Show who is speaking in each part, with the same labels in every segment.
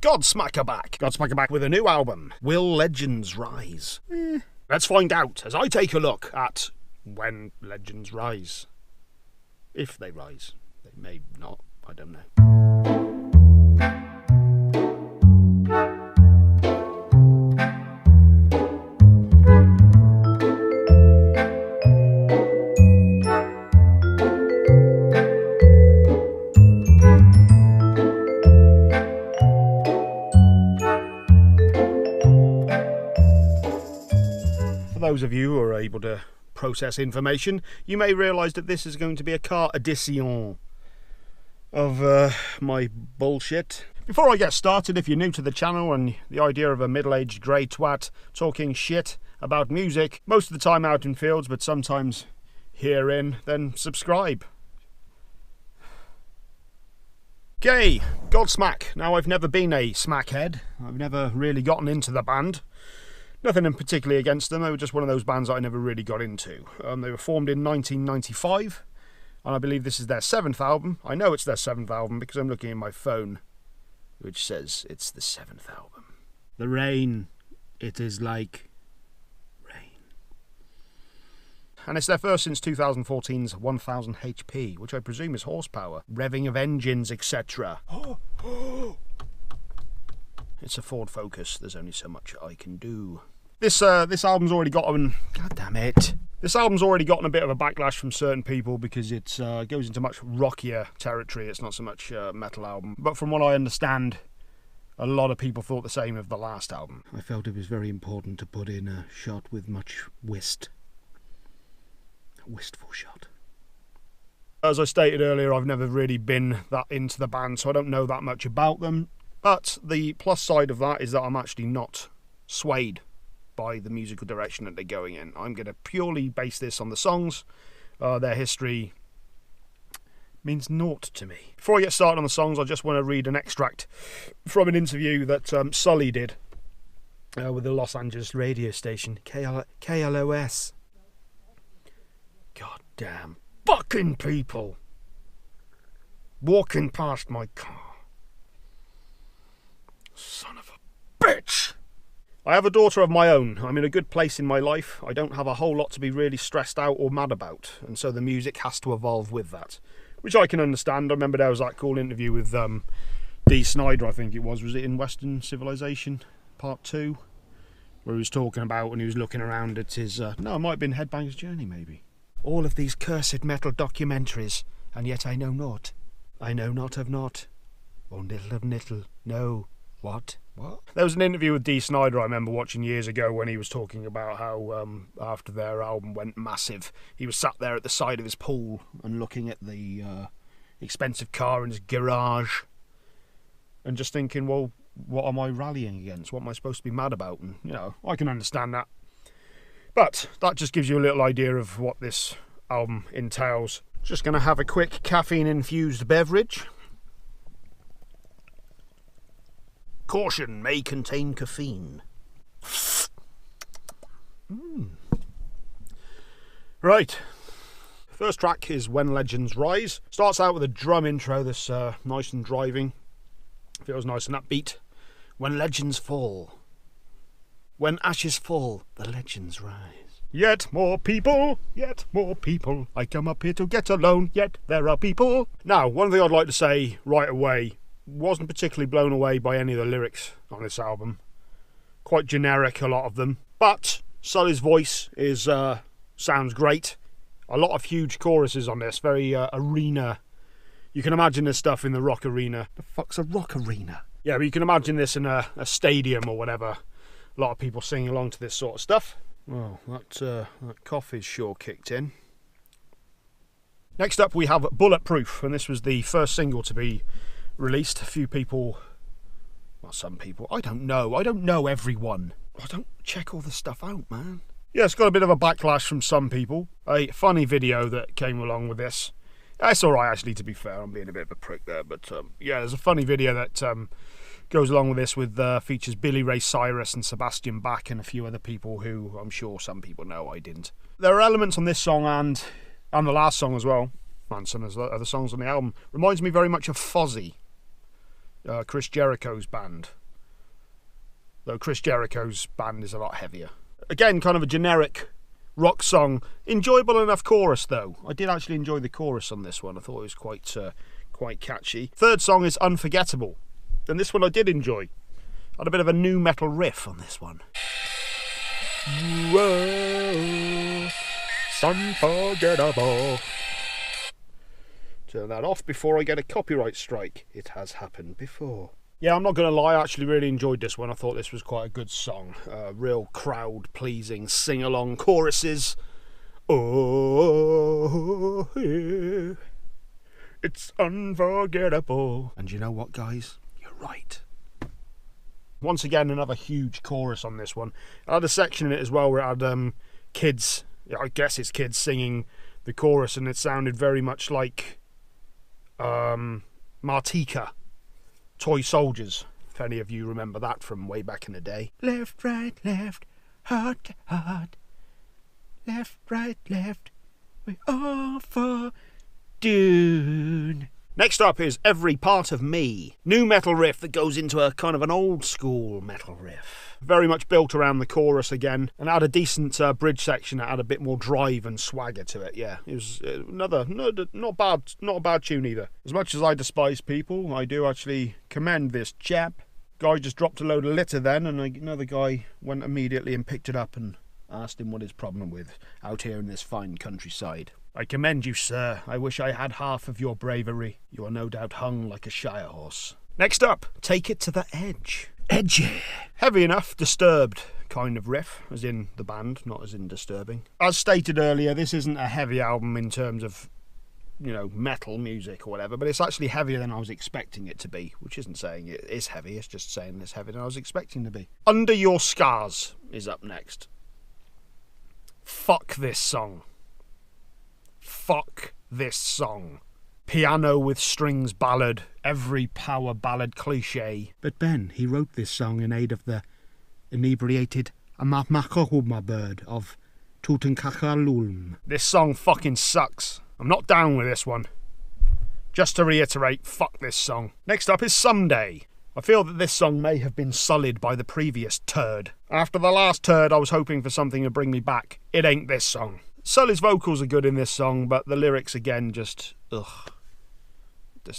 Speaker 1: Godsmack are back. Godsmack are back with a new album. Will Legends Rise? Let's find out as I take a look at when legends rise. If they rise. They may not. I don't know. For those of you who are able to process information, you may realise that this is going to be a car edition of my bullshit. Before I get started, if you're new to the channel and the idea of a middle-aged grey twat talking shit about music, most of the time out in fields, but sometimes herein, then subscribe. Okay, Godsmack. Now, I've never been a smackhead. I've never really gotten into the band. Nothing in particularly against them. They were just one of those bands that I never really got into. They were formed in 1995, and I believe this is their 7th album. I know it's their 7th album because I'm looking at my phone, which says it's the 7th album. The rain, it is like rain. And it's their first since 2014's 1000 HP, which I presume is horsepower, revving of engines, etc. It's a Ford Focus. There's only so much I can do. This album's already gotten... God damn it. This album's already gotten a bit of a backlash from certain people because it goes into much rockier territory. It's not so much a metal album. But from what I understand, a lot of people thought the same of the last album. I felt it was very important to put in a shot with much whist. A wistful shot. As I stated earlier, I've never really been that into the band, so I don't know that much about them. But the plus side of that is that I'm actually not swayed by the musical direction that they're going in. I'm going to purely base this on the songs. Their history means naught to me. Before I get started on the songs, I just want to read an extract from an interview that Sully did with the Los Angeles radio station, KLOS. God damn. Fucking people walking past my car. Son of a bitch! I have a daughter of my own. I'm in a good place in my life. I don't have a whole lot to be really stressed out or mad about, and so the music has to evolve with that, which I can understand. I remember there was that cool interview with Dee Snider, I think it was it in Western Civilization Part 2, where he was talking about and he was looking around at his... no, it might have been Headbanger's Journey, maybe. All of these cursed metal documentaries, and yet I know not. I know not of not, or little of nittle, no. What? There was an interview with Dee Snider I remember watching years ago when he was talking about how after their album went massive, he was sat there at the side of his pool and looking at the expensive car in his garage and just thinking, well, what am I rallying against? What am I supposed to be mad about? And, you know, I can understand that. But that just gives you a little idea of what this album entails. Just going to have a quick caffeine-infused beverage. Caution, may contain caffeine. Right. First track is When Legends Rise. Starts out with a drum intro that's nice and driving. Feels nice and upbeat. When legends fall. When ashes fall, the legends rise. Yet more people, I come up here to get alone, yet there are people. Now, one thing I'd like to say right away, wasn't particularly blown away by any of the lyrics on this album. Quite generic, a lot of them. But Sully's voice is sounds great. A lot of huge choruses on this, very arena. You can imagine this stuff in the rock arena. The fuck's a rock arena? Yeah, but you can imagine this in a stadium or whatever. A lot of people singing along to this sort of stuff. Well, that cough is sure kicked in. Next up we have Bulletproof, and this was the first single to be released. A few people, well, some people, I don't know everyone. I don't check all the stuff out, man. Yeah, it's got a bit of a backlash from some people. A funny video that came along with this. It's alright, actually, to be fair. I'm being a bit of a prick there, but yeah, there's a funny video that goes along with this, with features Billy Ray Cyrus and Sebastian Bach and a few other people who I'm sure some people know, I didn't. There are elements on this song and the last song as well, and some of the other songs on the album, reminds me very much of Fozzy. Chris Jericho's band. Though Chris Jericho's band is a lot heavier. Again, kind of a generic rock song. Enjoyable enough chorus, though. I did actually enjoy the chorus on this one. I thought it was quite catchy. Third song is Unforgettable. And this one I did enjoy. Had a bit of a nu metal riff on this one. Whoa, it's unforgettable. Turn that off before I get a copyright strike. It has happened before. Yeah, I'm not going to lie, I actually really enjoyed this one. I thought this was quite a good song. Real crowd-pleasing sing-along choruses. Oh, yeah. It's unforgettable. And you know what, guys? You're right. Once again, another huge chorus on this one. I had a section in it as well where it had kids, I guess it's kids singing the chorus, and it sounded very much like Martika. Toy Soldiers, if any of you remember that from way back in the day. Left, right, left, heart to heart. Left, right, left, we all for Dune. Next up is Every Part of Me. Nu metal riff that goes into a kind of an old school metal riff. Very much built around the chorus again, and had a decent bridge section that had a bit more drive and swagger to it. Yeah, it was not a bad tune either. As much as I despise people, I do actually commend this chap. Guy just dropped a load of litter then, and another guy went immediately and picked it up and asked him what his problem with out here in this fine countryside. I commend you, sir. I wish I had half of your bravery. You are no doubt hung like a shire horse. Next up, Take It to the Edge. Edgy. Heavy enough, Disturbed kind of riff, as in the band, not as in disturbing. As stated earlier, this isn't a heavy album in terms of, metal music or whatever, but it's actually heavier than I was expecting it to be, which isn't saying it is heavy, it's just saying it's heavier than I was expecting to be. Under Your Scars is up next. Fuck this song. Fuck this song. Piano with strings ballad, every power ballad cliche. But Ben, he wrote this song in aid of the inebriated Amamakahuma bird of Tutankhamun. This song fucking sucks. I'm not down with this one. Just to reiterate, fuck this song. Next up is Someday. I feel that this song may have been sullied by the previous turd. After the last turd, I was hoping for something to bring me back. It ain't this song. Sully's vocals are good in this song, but the lyrics again just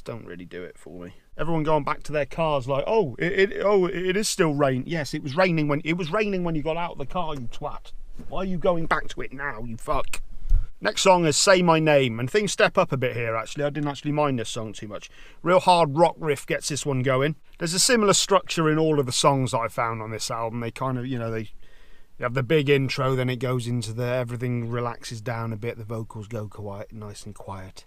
Speaker 1: don't really do it for me. Everyone going back to their cars like, it is still rain. Yes, it was raining when you got out of the car, you twat. Why are you going back to it now, you fuck? Next song is Say My Name, and things step up a bit here actually. I didn't actually mind this song too much. Real hard rock riff gets this one going. There's a similar structure in all of the songs that I found on this album. They kind of, they have the big intro, then it goes into everything relaxes down a bit, the vocals go quiet, nice and quiet.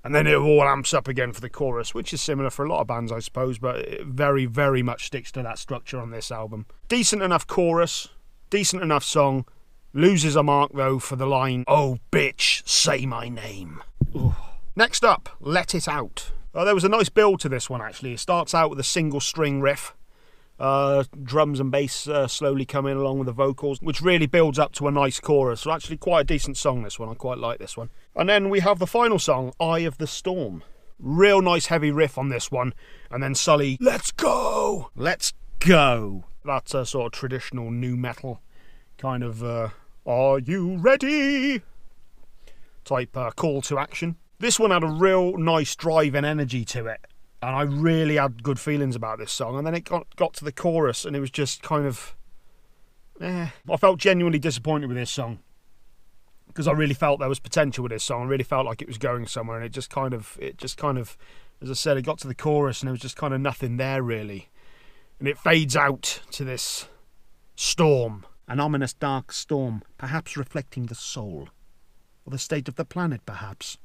Speaker 1: And then it all amps up again for the chorus, which is similar for a lot of bands, I suppose, but it very, very much sticks to that structure on this album. Decent enough chorus, decent enough song, loses a mark, though, for the line, "Oh, bitch, say my name." Ooh. Next up, Let It Out. There was a nice build to this one, actually. It starts out with a single string riff. Drums and bass slowly come in along with the vocals, which really builds up to a nice chorus. So actually quite a decent song, this one. I quite like this one. And then we have the final song, Eye of the Storm. Real nice heavy riff on this one. And then Sully, let's go! Let's go! That's a sort of traditional nu metal kind of, are you ready? Type call to action. This one had a real nice drive and energy to it. And I really had good feelings about this song. And then it got to the chorus and it was just kind of... I felt genuinely disappointed with this song. Because I really felt there was potential with this song. I really felt like it was going somewhere. And it just kind of, as I said, it got to the chorus and there was just kind of nothing there really. And it fades out to this storm. An ominous dark storm, perhaps reflecting the soul. Or the state of the planet, perhaps.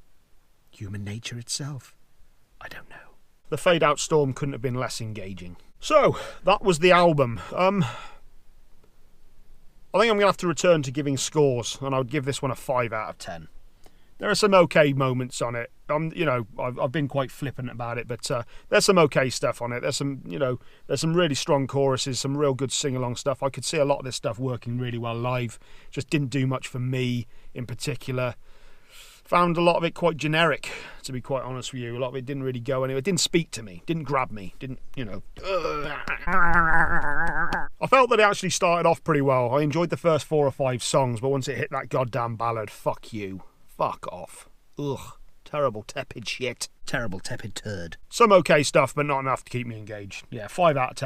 Speaker 1: Human nature itself. I don't know. The fade-out storm couldn't have been less engaging. So, that was the album. I think I'm going to have to return to giving scores, and I would give this one a 5 out of 10. There are some okay moments on it. I've been quite flippant about it, but there's some okay stuff on it. There's some really strong choruses, some real good sing-along stuff. I could see a lot of this stuff working really well live. Just didn't do much for me in particular. Found a lot of it quite generic, to be quite honest with you. A lot of it didn't really go anywhere. It didn't speak to me, didn't grab me, didn't, you know. I felt that it actually started off pretty well. I enjoyed the first 4 or 5 songs, but once it hit that goddamn ballad, fuck you. Fuck off. Ugh. Terrible tepid shit. Terrible tepid turd. Some okay stuff, but not enough to keep me engaged. Yeah, 5 out of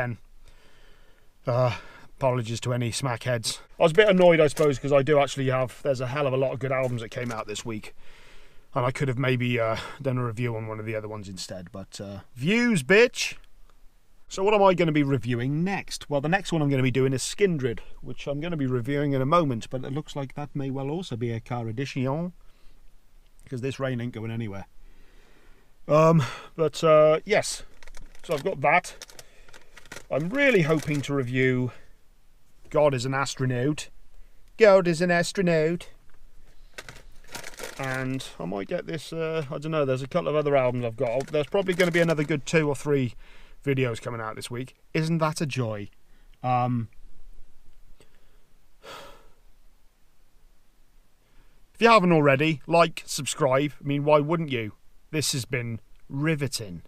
Speaker 1: 10. Apologies to any smackheads. I was a bit annoyed, I suppose, because I do actually have... There's a hell of a lot of good albums that came out this week. And I could have maybe done a review on one of the other ones instead. But views, bitch! So what am I going to be reviewing next? Well, the next one I'm going to be doing is Skindred, which I'm going to be reviewing in a moment. But it looks like that may well also be a car edition, because this rain ain't going anywhere. Yes. So I've got that. I'm really hoping to review God is an Astronaut. God is an Astronaut. And I might get this, I don't know, there's a couple of other albums I've got. There's probably going to be another good 2 or 3 videos coming out this week. Isn't that a joy? If you haven't already, like, subscribe. I mean, why wouldn't you? This has been riveting.